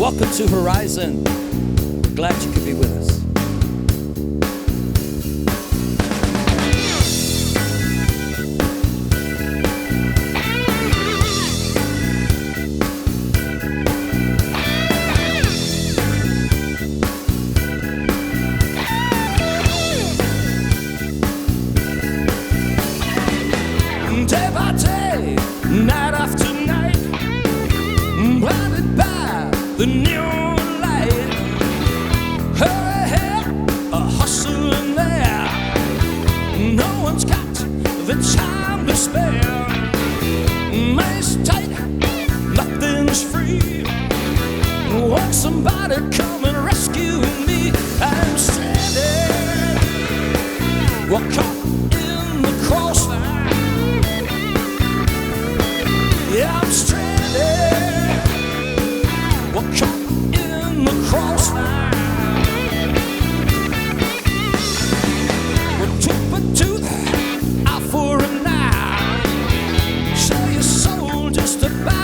Welcome to Horizon. Glad you could be with us. Day by day, night after night, blinded by the neon light. Hurry here, a hustle in there. No one's got the time to spare. Money's tight, nothing's free. Won't somebody come and rescue me? I'm stranded, well, caught in the crossfire. Yeah, I'm stranded, well, caught in the crossfire. Well, tooth for tooth, eye for an eye. Sell your soul just to buy.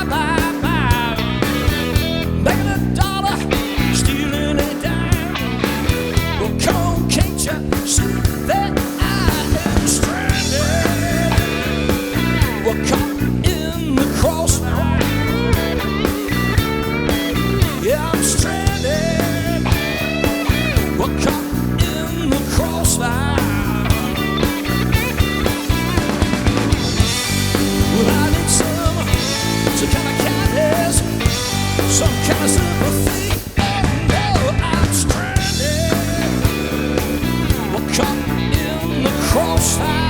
Making a dollar, stealing a dime. Well, come on, can't you see that I am stranded? Well, caught in the crossfire. Yeah, I'm stranded. Well, caught in the crossfire. Well, I need some kind of kindness, some kind of sympathy. Oh, no, I'm stranded. Well, caught in the crossfire.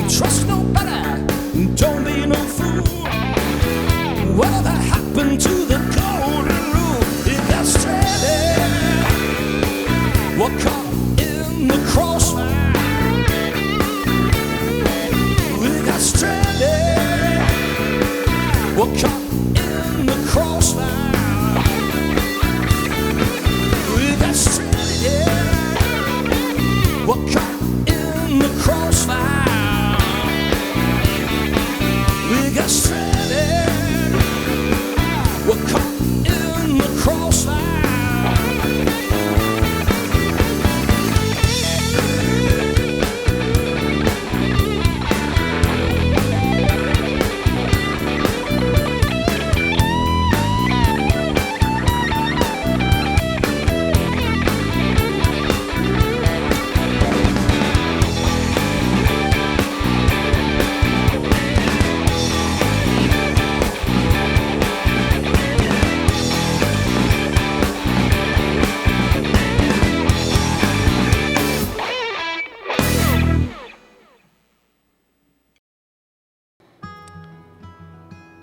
Trust nobody, don't be no fool. Whatever happened to the golden rule? It got stranded, well, caught in the crossfire. We got stranded, well, caught in the crossfire. We got stranded, yeah, well, caught in the crossfire. We got stranded, we're caught in the crossfire.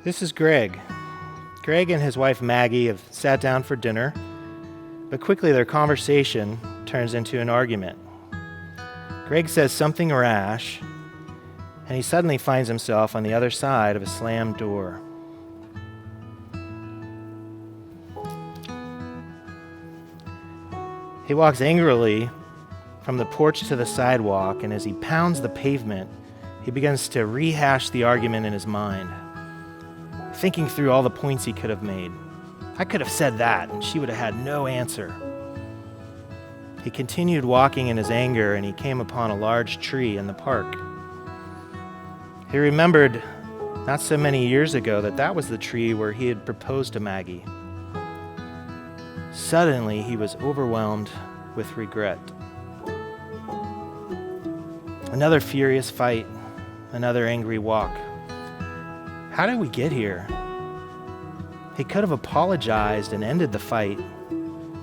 This is Greg. Greg and his wife Maggie have sat down for dinner, but quickly their conversation turns into an argument. Greg says something rash, and he suddenly finds himself on the other side of a slammed door. He walks angrily from the porch to the sidewalk, and as he pounds the pavement, he begins to rehash the argument in his mind, thinking through all the points he could have made. I could have said that, and she would have had no answer. He continued walking in his anger, and he came upon a large tree in the park. He remembered not so many years ago that was the tree where he had proposed to Maggie. Suddenly, he was overwhelmed with regret. Another furious fight, another angry walk. How did we get here? He could have apologized and ended the fight,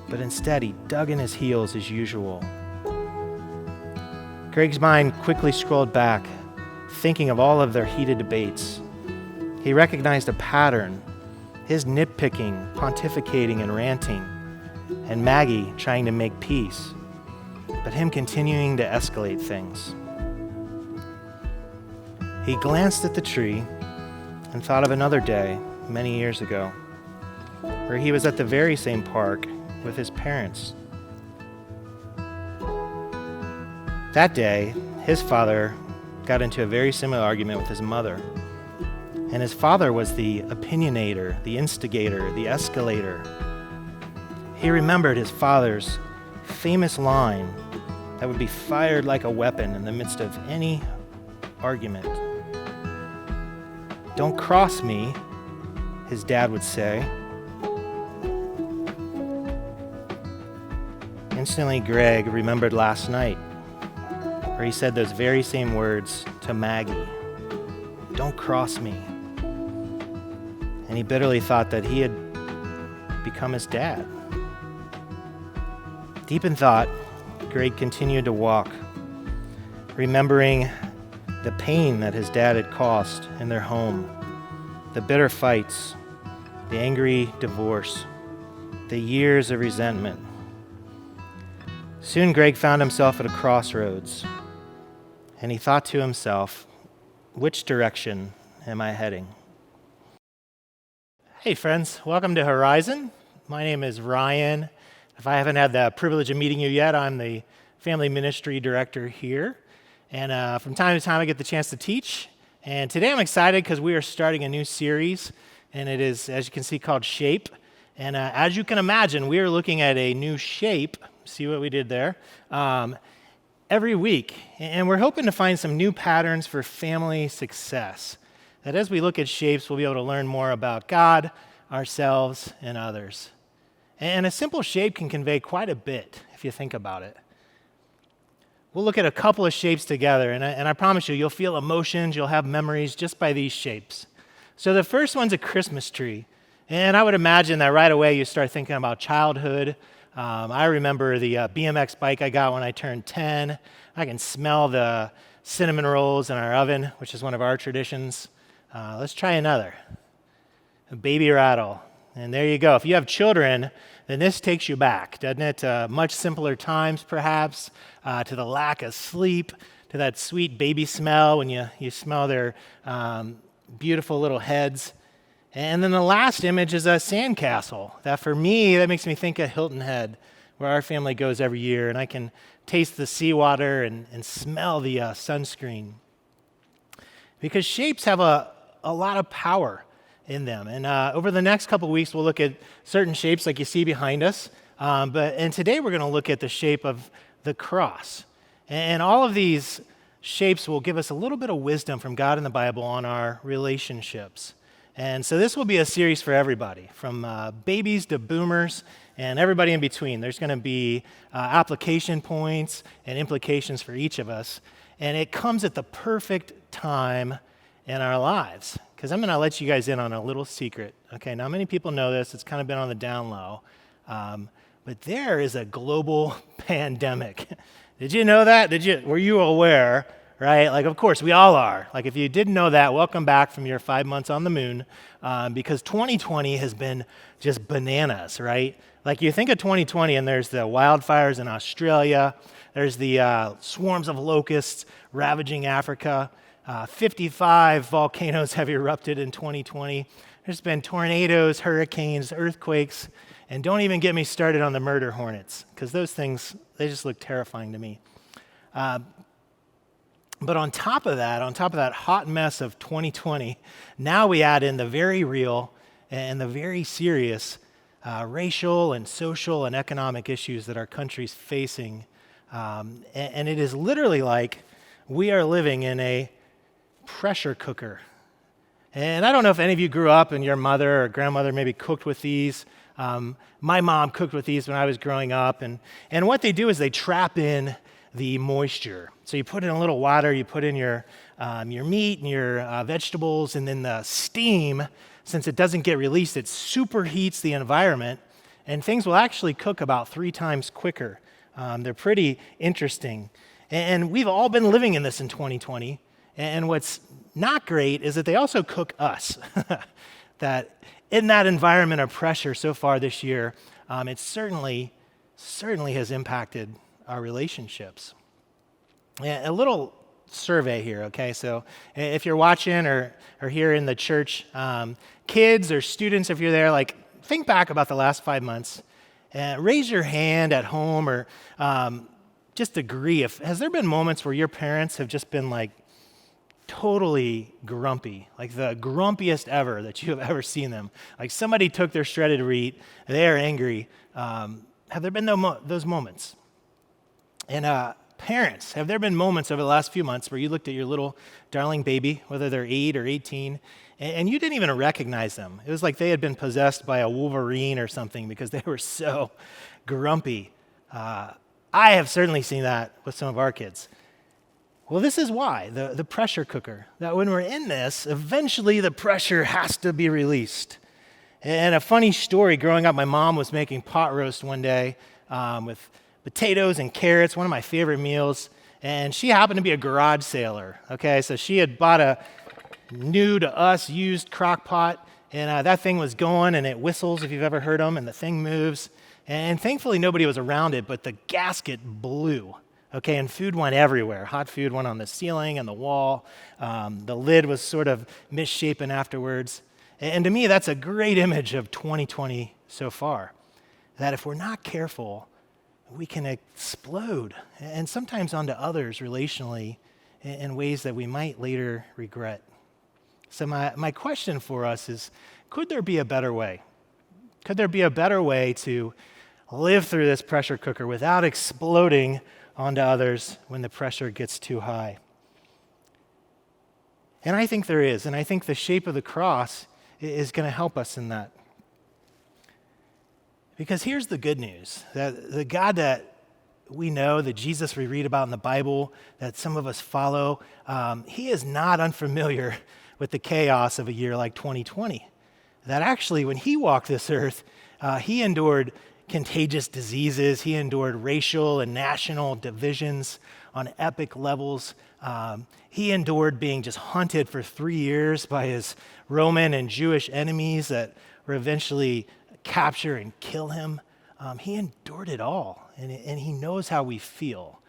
but instead he dug in his heels as usual. Greg's mind quickly scrolled back, thinking of all of their heated debates. He recognized a pattern, his nitpicking, pontificating, and ranting, and Maggie trying to make peace, but him continuing to escalate things. He glanced at the tree and thought of another day many years ago, where he was at the very same park with his parents. That day, his father got into a very similar argument with his mother. And his father was the opinionator, the instigator, the escalator. He remembered his father's famous line that would be fired like a weapon in the midst of any argument. "Don't cross me," his dad would say. Instantly, Greg remembered last night, where he said those very same words to Maggie. "Don't cross me." And he bitterly thought that he had become his dad. Deep in thought, Greg continued to walk, remembering the pain that his dad had caused in their home, the bitter fights, the angry divorce, the years of resentment. Soon Greg found himself at a crossroads, and he thought to himself, which direction am I heading? Hey friends, welcome to Horizon. My name is Ryan. If I haven't had the privilege of meeting you yet, I'm the family ministry director here. And from time to time, I get the chance to teach. And today I'm excited because we are starting a new series, and it is, as you can see, called Shape. And as you can imagine, we are looking at a new shape. See what we did there? Every week. And we're hoping to find some new patterns for family success. That as we look at shapes, we'll be able to learn more about God, ourselves, and others. And a simple shape can convey quite a bit if you think about it. We'll look at a couple of shapes together, and I promise you'll feel emotions, you'll have memories just by these shapes. So the first one's a Christmas tree. And I would imagine that right away you start thinking about childhood. I remember the BMX bike I got when I turned 10. I can smell the cinnamon rolls in our oven, which is one of our traditions. Let's try another. A baby rattle. And there you go. If you have children, then this takes you back, doesn't it? Much simpler times, perhaps, to the lack of sleep, to that sweet baby smell when you smell their beautiful little heads. And then the last image is a sandcastle. That for me, that makes me think of Hilton Head, where our family goes every year, and I can taste the seawater and smell the sunscreen. Because shapes have a lot of power in them. And over the next couple of weeks, we'll look at certain shapes like you see behind us. And today we're going to look at the shape of the cross. And all of these shapes will give us a little bit of wisdom from God in the Bible on our relationships. And so this will be a series for everybody, from babies to boomers and everybody in between. There's going to be application points and implications for each of us. And it comes at the perfect time in our lives. Because I'm going to let you guys in on a little secret. Okay, now many people know this. It's kind of been on the down low. But there is a global pandemic. Did you know that? Were you aware? Right? Like, of course, we all are. Like, if you didn't know that, welcome back from your 5 months on the moon, because 2020 has been just bananas, right? Like, you think of 2020, and there's the wildfires in Australia, there's the swarms of locusts ravaging Africa, 55 volcanoes have erupted in 2020. There's been tornadoes, hurricanes, earthquakes, and don't even get me started on the murder hornets, because those things, they just look terrifying to me. But on top of that hot mess of 2020, now we add in the very real and the very serious racial and social and economic issues that our country's facing. And it is literally like we are living in a pressure cooker. And I don't know if any of you grew up and your mother or grandmother maybe cooked with these. My mom cooked with these when I was growing up. And what they do is they trap in the moisture. So you put in a little water, you put in your meat and your vegetables, and then the steam, since it doesn't get released, it superheats the environment, and things will actually cook about 3 times quicker. They're pretty interesting. And we've all been living in this in 2020. And what's not great is that they also cook us. That in that environment of pressure so far this year, it certainly has impacted our relationships. A little survey here, okay? So if you're watching or here in the church, kids or students, if you're there, like think back about the last 5 months. Raise your hand at home or just agree. Has there been moments where your parents have just been like totally grumpy, like the grumpiest ever that you have ever seen them? Like somebody took their shredded wheat, they are angry. Have there been those moments? And parents, have there been moments over the last few months where you looked at your little darling baby, whether they're 8 or 18, and you didn't even recognize them? It was like they had been possessed by a Wolverine or something because they were so grumpy. I have certainly seen that with some of our kids. Well, this is why, the pressure cooker, that when we're in this, eventually the pressure has to be released. And a funny story, growing up, my mom was making pot roast one day with potatoes and carrots, one of my favorite meals, and she happened to be a garage sailor, okay? So she had bought a new to us used crock pot, and that thing was going, and it whistles if you've ever heard them, and the thing moves. And thankfully nobody was around it, but the gasket blew, okay? And food went everywhere. Hot food went on the ceiling and the wall. The lid was sort of misshapen afterwards. And to me, that's a great image of 2020 so far, that if we're not careful, we can explode, and sometimes onto others relationally in ways that we might later regret. So my question for us is, could there be a better way? Could there be a better way to live through this pressure cooker without exploding onto others when the pressure gets too high? And I think there is, and I think the shape of the cross is going to help us in that. Because here's the good news, that the God that we know, the Jesus we read about in the Bible, that some of us follow, he is not unfamiliar with the chaos of a year like 2020. That actually, when he walked this earth, he endured contagious diseases, he endured racial and national divisions on epic levels. He endured being just hunted for 3 years by his Roman and Jewish enemies that were eventually capture and kill him. He endured it all, and he knows how we feel.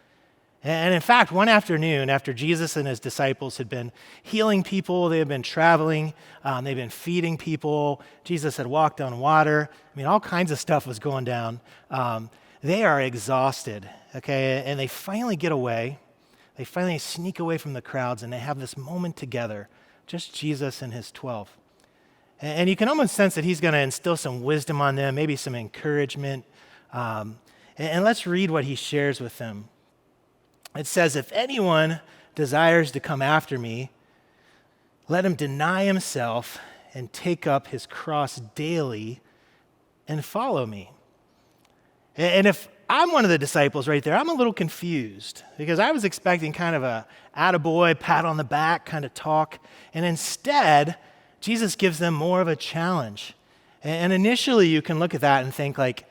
And in fact, one afternoon, after Jesus and his disciples had been healing people, they had been traveling, they'd been feeding people, Jesus had walked on water, I mean, all kinds of stuff was going down. They are exhausted, okay, and they finally get away. They finally sneak away from the crowds, and they have this moment together, just Jesus and his 12. And you can almost sense that he's going to instill some wisdom on them, maybe some encouragement. And let's read what he shares with them. It says, "If anyone desires to come after me, let him deny himself and take up his cross daily and follow me." And if I'm one of the disciples right there, I'm a little confused because I was expecting kind of a attaboy, pat on the back kind of talk. And instead, Jesus gives them more of a challenge. And initially you can look at that and think like,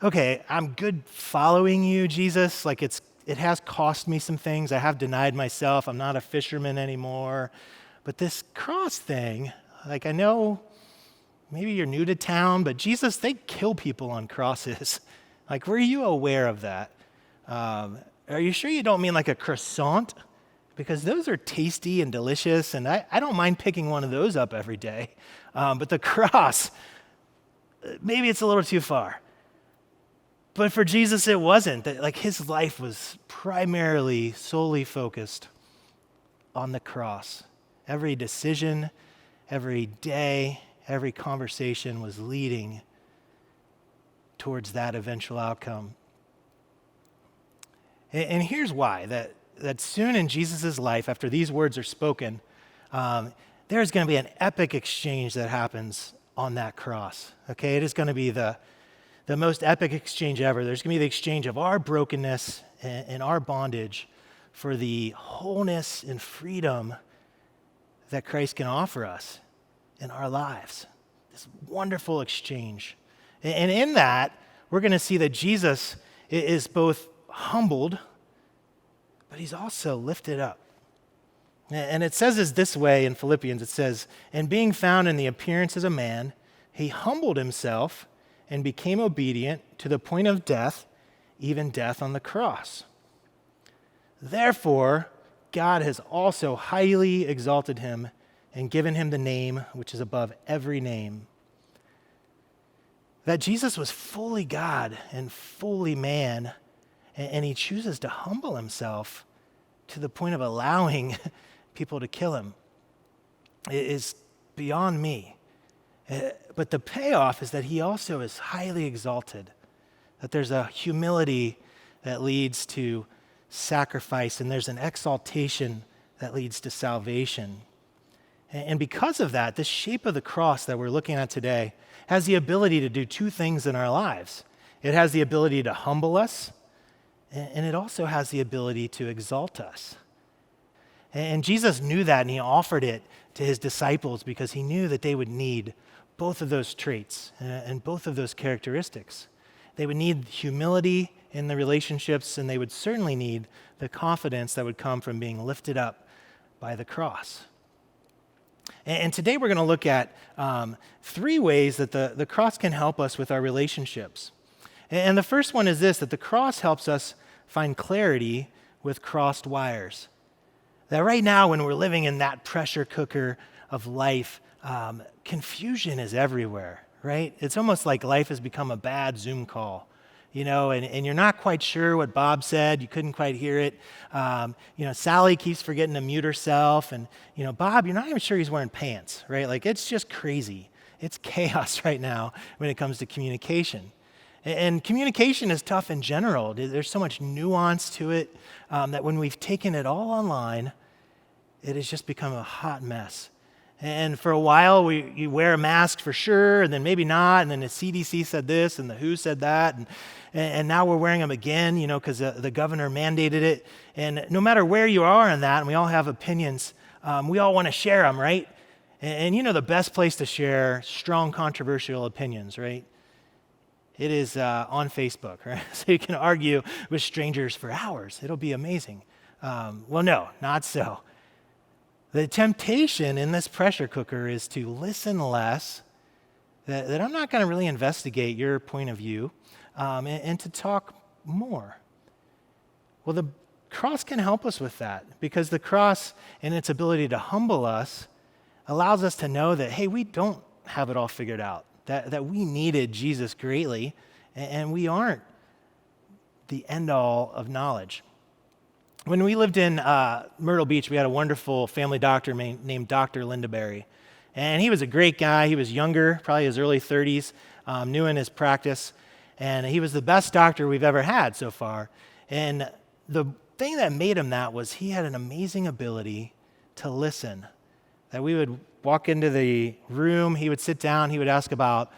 okay, I'm good following you, Jesus. Like it has cost me some things. I have denied myself. I'm not a fisherman anymore. But this cross thing, like I know maybe you're new to town, but Jesus, they kill people on crosses. Like, were you aware of that? Are you sure you don't mean like a croissant? Because those are tasty and delicious, and I don't mind picking one of those up every day. But the cross, maybe it's a little too far. But for Jesus, it wasn't. Like his life was primarily, solely focused on the cross. Every decision, every day, every conversation was leading towards that eventual outcome. And here's why, that soon in Jesus' life, after these words are spoken, they there's going to be an epic exchange that happens on that cross. Okay, it is going to be the most epic exchange ever. There's going to be the exchange of our brokenness and our bondage for the wholeness and freedom that Christ can offer us in our lives. This wonderful exchange. And in that, we're going to see that Jesus is both humbled, but he's also lifted up. And it says this way in Philippians. It says, "And being found in the appearance as a man, he humbled himself and became obedient to the point of death, even death on the cross. Therefore, God has also highly exalted him and given him the name which is above every name." That Jesus was fully God and fully man, and he chooses to humble himself to the point of allowing people to kill him. It is beyond me. But the payoff is that he also is highly exalted, that there's a humility that leads to sacrifice, and there's an exaltation that leads to salvation. And because of that, this shape of the cross that we're looking at today has the ability to do two things in our lives. It has the ability to humble us, and it also has the ability to exalt us. And Jesus knew that, and he offered it to his disciples because he knew that they would need both of those traits and both of those characteristics. They would need humility in the relationships, and they would certainly need the confidence that would come from being lifted up by the cross. And today we're going to look at 3 ways that the cross can help us with our relationships. And the first one is this, that the cross helps us find clarity with crossed wires. That right now, when we're living in that pressure cooker of life, confusion is everywhere, right? It's almost like life has become a bad Zoom call, and you're not quite sure what Bob said. You couldn't quite hear it. Sally keeps forgetting to mute herself, and, Bob, you're not even sure he's wearing pants, right? Like, it's just crazy. It's chaos right now when it comes to communication. And communication is tough in general. There's so much nuance to it that when we've taken it all online, it has just become a hot mess. And for a while, you wear a mask for sure, and then maybe not, and then the CDC said this, and the WHO said that, and now we're wearing them again, because the governor mandated it. And no matter where you are in that, and we all have opinions, we all want to share them, right? And the best place to share strong, controversial opinions, right? It is on Facebook, right? So you can argue with strangers for hours. It'll be amazing. Well, no, not so. The temptation in this pressure cooker is to listen less, that I'm not going to really investigate your point of view, and to talk more. Well, the cross can help us with that, because the cross, in its ability to humble us, allows us to know that, hey, we don't have it all figured out, that we needed Jesus greatly, and we aren't the end-all of knowledge. When we lived in Myrtle Beach, we had a wonderful family doctor named Dr. Lindaberry. And he was a great guy. He was younger, probably his early 30s, new in his practice. And he was the best doctor we've ever had so far. And the thing that made him that was he had an amazing ability to listen. That we would walk into the room, he would sit down, he would ask about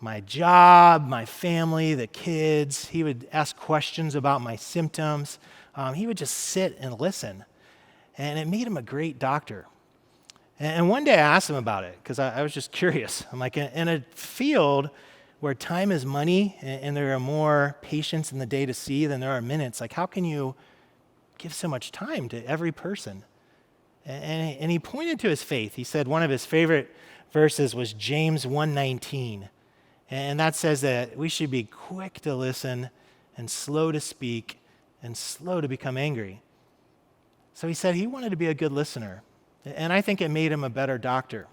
my job, my family, the kids. He would ask questions about my symptoms. He would just sit and listen, and it made him a great doctor. And one day I asked him about it, because I was just curious. I'm like, in a field where time is money, and there are more patients in the day to see than there are minutes, like, how can you give so much time to every person? And he pointed to his faith. He said one of his favorite verses was James 1:19, and that says that we should be quick to listen and slow to speak and slow to become angry. So he said he wanted to be a good listener, and I think it made him a better doctor.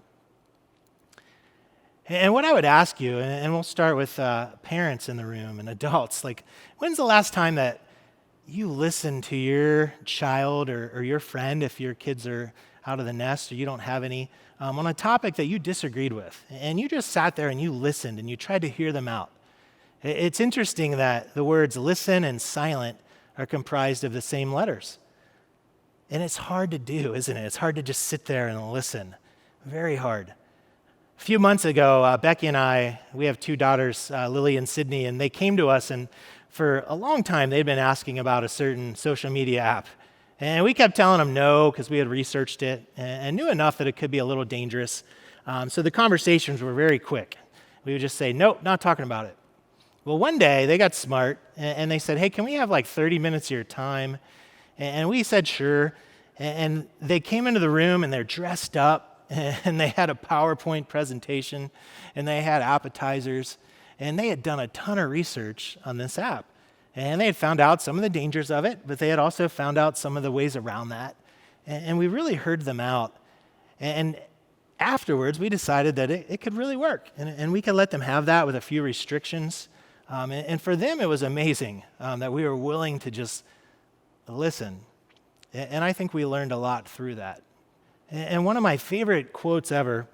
And what I would ask you, and we'll start with parents in the room and adults, like, when's the last time that you listened to your child or your friend, if your kids are out of the nest or you don't have any, on a topic that you disagreed with, and you just sat there and you listened and you tried to hear them out? It's interesting that the words listen and silent are comprised of the same letters. And it's hard to do, isn't it? It's hard to just sit there and listen. very hard. A few months ago, Becky and I, we have two daughters, Lily and Sydney, and they came to us, and for a long time they'd been asking about a certain social media app. And we kept telling them no because we had researched it and knew enough that it could be a little dangerous. So the conversations were very quick. We would just say, nope, not talking about it. Well, one day they got smart and they said, hey, can we have like 30 minutes of your time? And we said, sure. And they came into the room and they're dressed up and they had a PowerPoint presentation and they had appetizers and they had done a ton of research on this app. And they had found out some of the dangers of it, but they had also found out some of the ways around that. And we really heard them out. And afterwards, we decided that it could really work. And we could let them have that with a few restrictions. And for them, it was amazing that we were willing to just listen. And I think we learned a lot through that. And one of my favorite quotes ever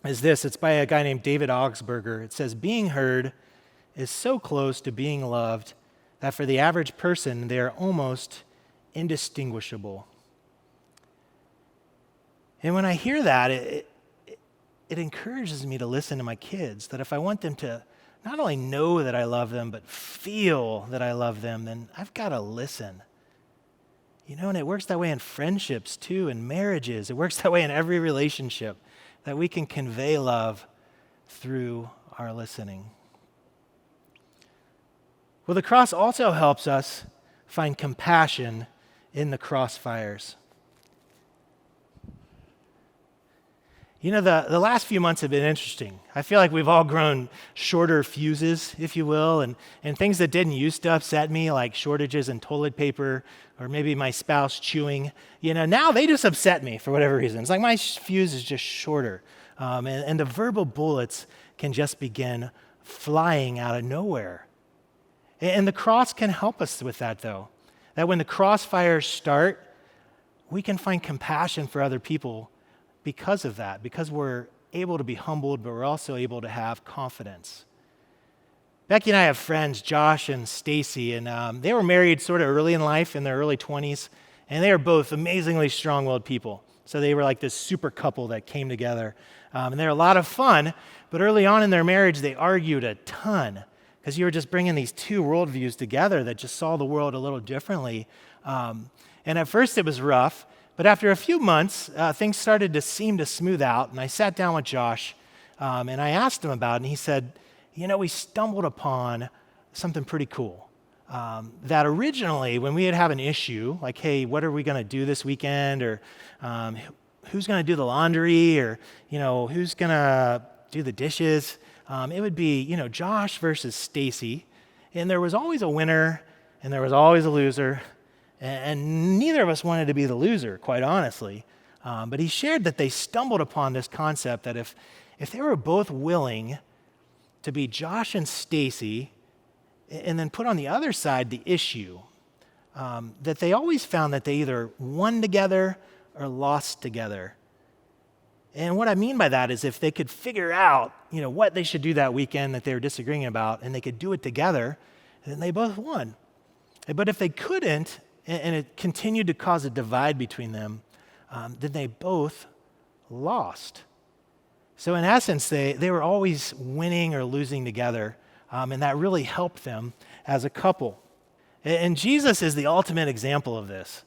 is this. It's by a guy named David Augsburger. It says, being heard is so close to being loved that for the average person, they are almost indistinguishable. And when I hear that, it encourages me to listen to my kids, that if I want them to not only know that I love them, but feel that I love them, then I've got to listen. You know, and it works that way in friendships too, in marriages. It works that way in every relationship, that we can convey love through our listening. Well, the cross also helps us find compassion in the crossfires. You know, the last few months have been interesting. I feel like we've all grown shorter fuses, if you will, and things that didn't used to upset me, like shortages in toilet paper, or maybe my spouse chewing, you know, now they just upset me for whatever reason. It's like my fuse is just shorter. And the verbal bullets can just begin flying out of nowhere. And the cross can help us with that, though. That when the crossfires start, we can find compassion for other people because of that, because we're able to be humbled, but we're also able to have confidence. Becky and I have friends, Josh and Stacy, and they were married sort of early in life, in their early 20s, and they are both amazingly strong-willed people. So they were like this super couple that came together, and they're a lot of fun, but early on in their marriage, they argued a ton, because you were just bringing these two worldviews together that just saw the world a little differently. And at first it was rough, but after a few months, things started to seem to smooth out, and I sat down with Josh, and I asked him about it, and he said, you know, we stumbled upon something pretty cool. That originally, when we would have an issue, like, hey, what are we going to do this weekend, or who's going to do the laundry, or, you know, who's going to do the dishes, it would be, you know, Josh versus Stacy, and there was always a winner, and there was always a loser, and neither of us wanted to be the loser, quite honestly. But he shared that they stumbled upon this concept that if they were both willing to be Josh and Stacy, and then put on the other side the issue, that they always found that they either won together or lost together. And what I mean by that is if they could figure out, you know, what they should do that weekend that they were disagreeing about, and they could do it together, then they both won. But if they couldn't, and it continued to cause a divide between them, then they both lost. So in essence, they were always winning or losing together, and that really helped them as a couple. And Jesus is the ultimate example of this,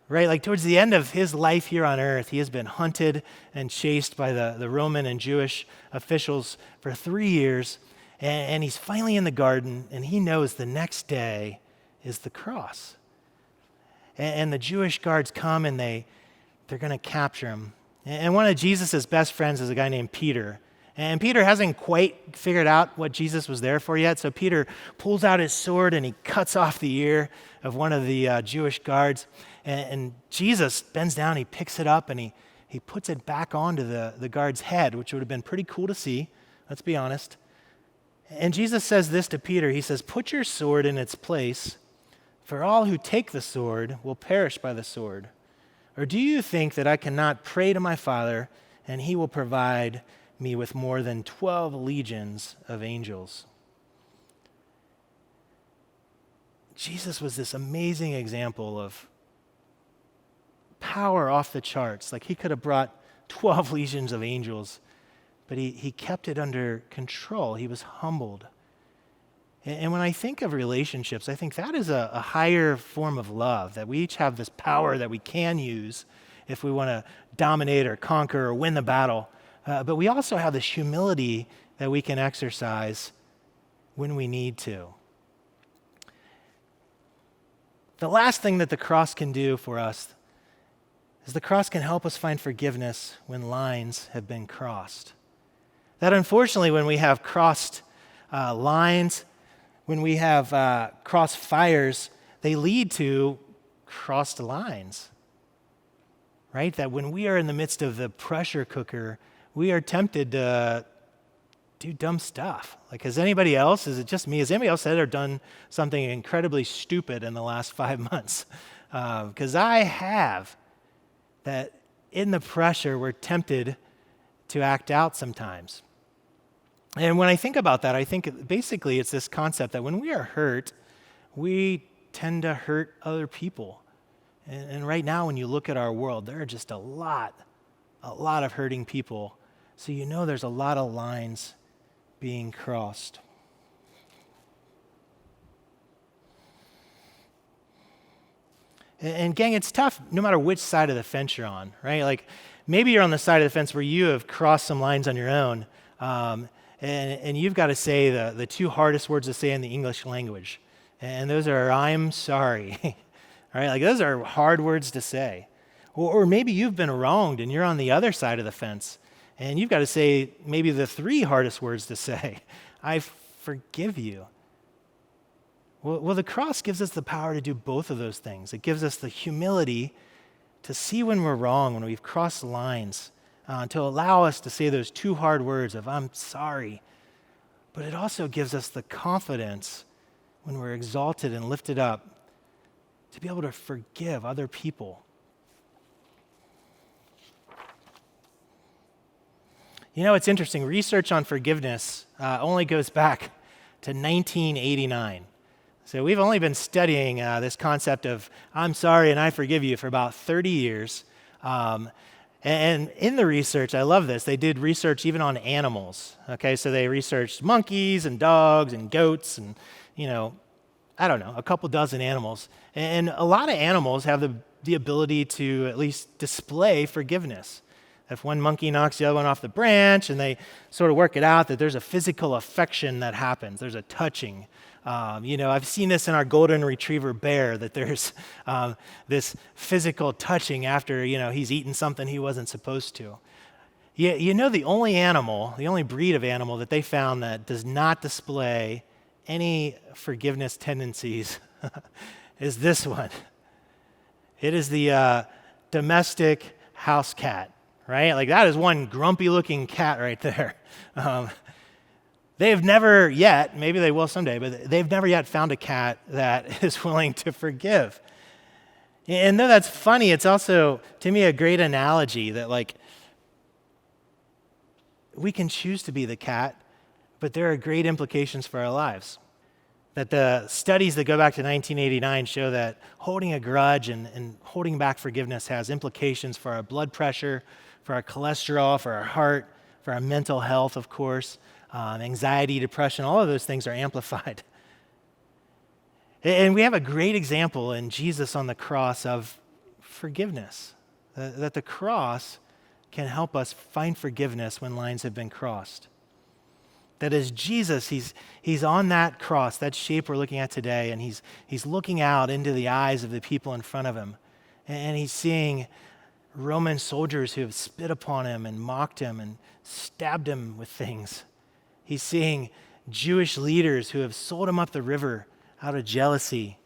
right? Like towards the end of his life here on earth, he has been hunted and chased by the Roman and Jewish officials for 3 years, and he's finally in the garden, and he knows the next day is the cross. And the Jewish guards come, and they're going to capture him. And one of Jesus' best friends is a guy named Peter. And Peter hasn't quite figured out what Jesus was there for yet, so Peter pulls out his sword and he cuts off the ear of one of the Jewish guards. And Jesus bends down, he picks it up, and he puts it back onto the guard's head, which would have been pretty cool to see, let's be honest. And Jesus says this to Peter. He says, "Put your sword in its place, for all who take the sword will perish by the sword. Or do you think that I cannot pray to my Father, and he will provide me with more than 12 legions of angels?" Jesus was this amazing example of power off the charts. Like he could have brought 12 legions of angels, but he kept it under control. He was humbled. And when I think of relationships, I think that is a higher form of love, that we each have this power that we can use if we want to dominate or conquer or win the battle. But we also have this humility that we can exercise when we need to. The last thing that the cross can do for us is the cross can help us find forgiveness when lines have been crossed. That unfortunately, when we have crossed lines, when we have cross fires, they lead to crossed lines, right? That when we are in the midst of the pressure cooker, we are tempted to do dumb stuff. Like, has anybody else, is it just me, has anybody else said or done something incredibly stupid in the last 5 months? Because I have, that in the pressure, we're tempted to act out sometimes. And when I think about that, I think basically it's this concept that when we are hurt, we tend to hurt other people. And right now, when you look at our world, there are just a lot of hurting people. So you know there's a lot of lines being crossed. And gang, it's tough no matter which side of the fence you're on, right? Like maybe you're on the side of the fence where you have crossed some lines on your own, and you've got to say the two hardest words to say in the English language. And those are, I'm sorry. All right, like those are hard words to say. Or maybe you've been wronged and you're on the other side of the fence, and you've got to say maybe the three hardest words to say. I forgive you. Well, the cross gives us the power to do both of those things. It gives us the humility to see when we're wrong, when we've crossed lines, to allow us to say those two hard words of I'm sorry. But it also gives us the confidence when we're exalted and lifted up to be able to forgive other people. You know, it's interesting. Research on forgiveness only goes back to 1989. So we've only been studying this concept of I'm sorry and I forgive you for about 30 years. And in the research, I love this, they did research even on animals. Okay, so they researched monkeys and dogs and goats and, a couple dozen animals. And a lot of animals have the ability to at least display forgiveness. If one monkey knocks the other one off the branch and they sort of work it out, that there's a physical affection that happens. There's a touching. I've seen this in our golden retriever bear, that there's this physical touching after, he's eaten something he wasn't supposed to. The only breed of animal that they found that does not display any forgiveness tendencies is this one. It is the domestic house cat, right? Like that is one grumpy looking cat right there. They've never yet, maybe they will someday, but they've never yet found a cat that is willing to forgive. And though that's funny, it's also, to me, a great analogy that, like, we can choose to be the cat, but there are great implications for our lives. That the studies that go back to 1989 show that holding a grudge and holding back forgiveness has implications for our blood pressure, for our cholesterol, for our heart, for our mental health, of course. Anxiety, depression, all of those things are amplified. And we have a great example in Jesus on the cross of forgiveness, that the cross can help us find forgiveness when lines have been crossed. That as Jesus, he's on that cross, that shape we're looking at today, and he's looking out into the eyes of the people in front of him, and he's seeing Roman soldiers who have spit upon him and mocked him and stabbed him with things. He's seeing Jewish leaders who have sold him up the river out of jealousy.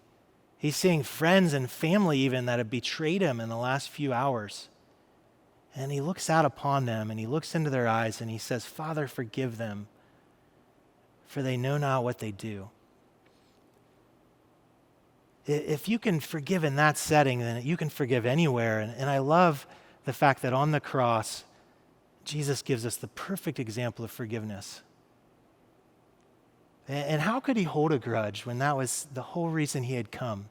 He's seeing friends and family even that have betrayed him in the last few hours. And he looks out upon them and he looks into their eyes and he says, Father, forgive them, for they know not what they do. If you can forgive in that setting, then you can forgive anywhere. And I love the fact that on the cross, Jesus gives us the perfect example of forgiveness. And how could he hold a grudge when that was the whole reason he had come,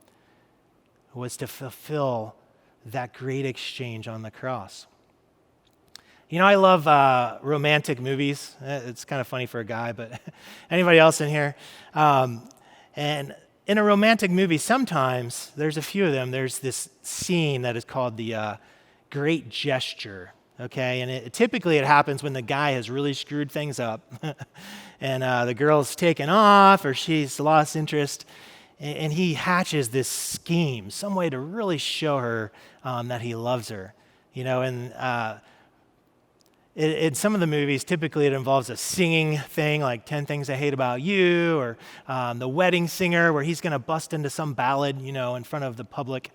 was to fulfill that great exchange on the cross? I love romantic movies. It's kind of funny for a guy, but anybody else in here? And in a romantic movie, sometimes, there's a few of them, there's this scene that is called the great gesture, okay? And typically it happens when the guy has really screwed things up and the girl's taken off or she's lost interest, and he hatches this scheme, some way to really show her that he loves her, and in some of the movies, typically it involves a singing thing, like 10 Things I Hate About You, or The Wedding Singer, where he's going to bust into some ballad, in front of the public.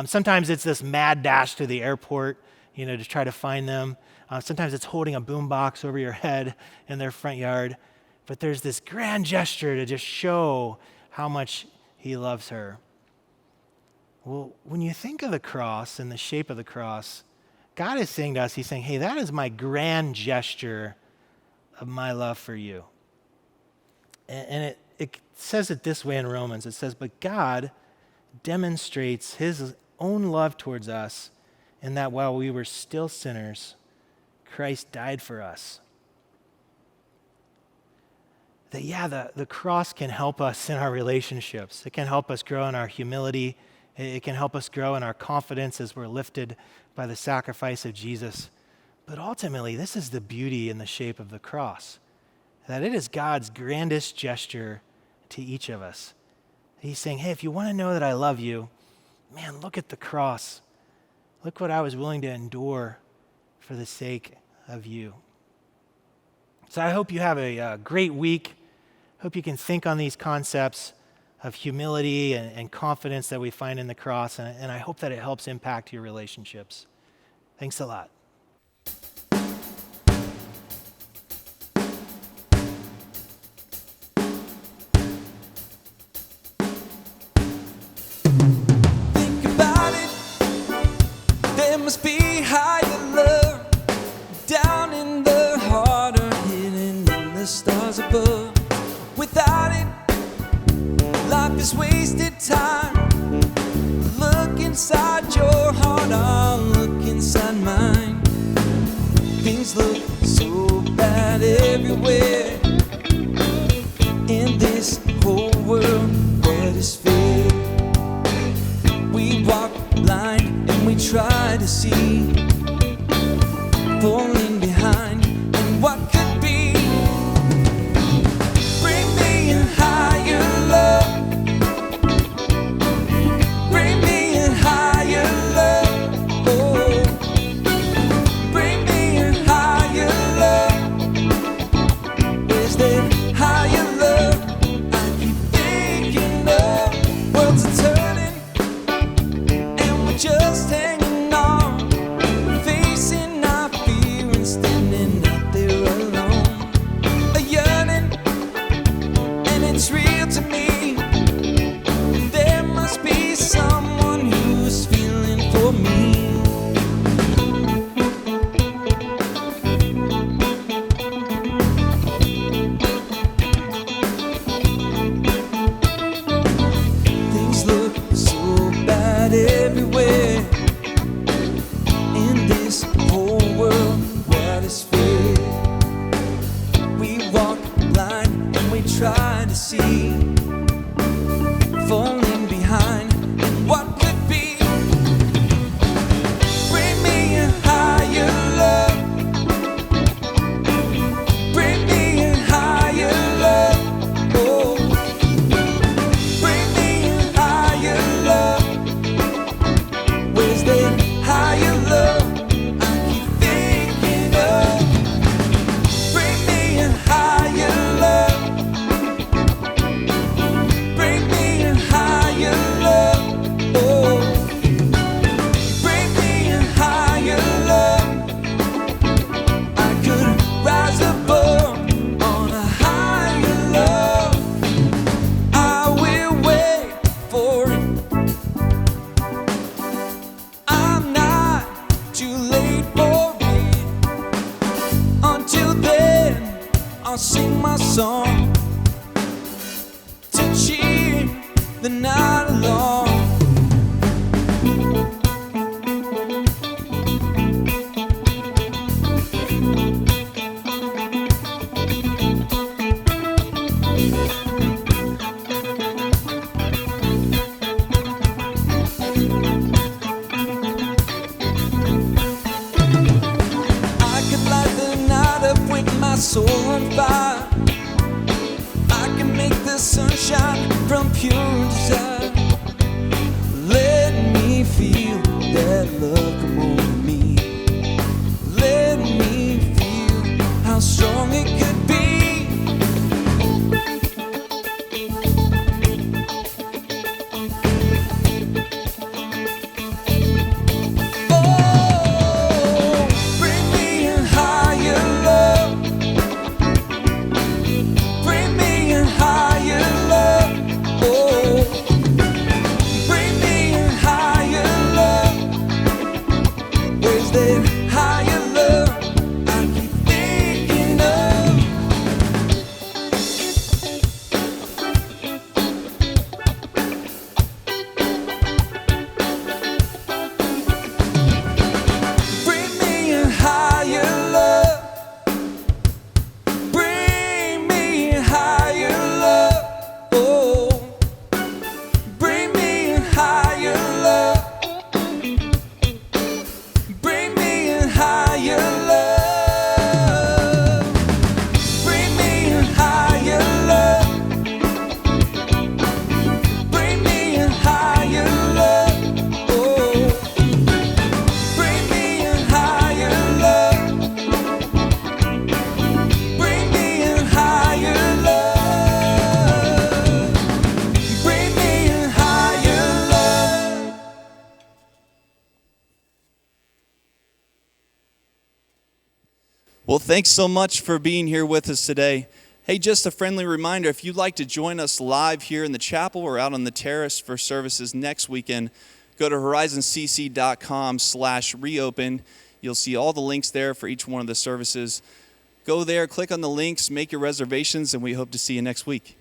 Sometimes it's this mad dash to the airport, to try to find them. Sometimes it's holding a boombox over your head in their front yard. But there's this grand gesture to just show how much he loves her. Well, when you think of the cross and the shape of the cross, God is saying to us, he's saying, hey, that is my grand gesture of my love for you. And it says it this way in Romans. It says, but God demonstrates his own love towards us in that while we were still sinners, Christ died for us. That, the cross can help us in our relationships. It can help us grow in our humility. It can help us grow in our confidence as we're lifted by the sacrifice of Jesus. But ultimately, this is the beauty and the shape of the cross, that it is God's grandest gesture to each of us. He's saying, hey, if you want to know that I love you, man, look at the cross. Look what I was willing to endure for the sake of you. So I hope you have a great week. Hope you can think on these concepts of humility and confidence that we find in the cross, and I hope that it helps impact your relationships. Thanks a lot. Think about it, there must be higher love down in the heart or hidden in the stars above. Without it, life is wasted time. Look inside your heart, I'll look inside mine. Things look so bad everywhere in this whole world. What is fair? We walk blind and we try to see, falling behind in what could be. Bring me a higher love. Bring me a higher love. Oh, bring me a higher love. Where's that higher love I keep thinking of? Worlds are turning and we're just hanging on, facing our fear and standing out there alone. A yearning, and it's real to me. There must be someone who's feeling for me. Things look so bad everywhere in this whole world. What is fair? We walk blind and we try to see, falling behind in what could be. Bring me a higher love. Bring me a higher love. Oh, bring me a higher love. Where's that higher love I keep thinking of? Bring me a higher love. Bring me a higher love. Oh, bring me a higher love. I could rise above on a higher love. I will wait for it. I'm not too late for it. Until then, I'll sing my song to cheer the night along. my soul on fire. I can make the sunshine from pure desire. Let me feel that love come over me. Let me feel how strong it could be. Well, thanks so much for being here with us today. Hey, just a friendly reminder, if you'd like to join us live here in the chapel or out on the terrace for services next weekend, go to horizoncc.com/reopen. You'll see all the links there for each one of the services. Go there, click on the links, make your reservations, and we hope to see you next week.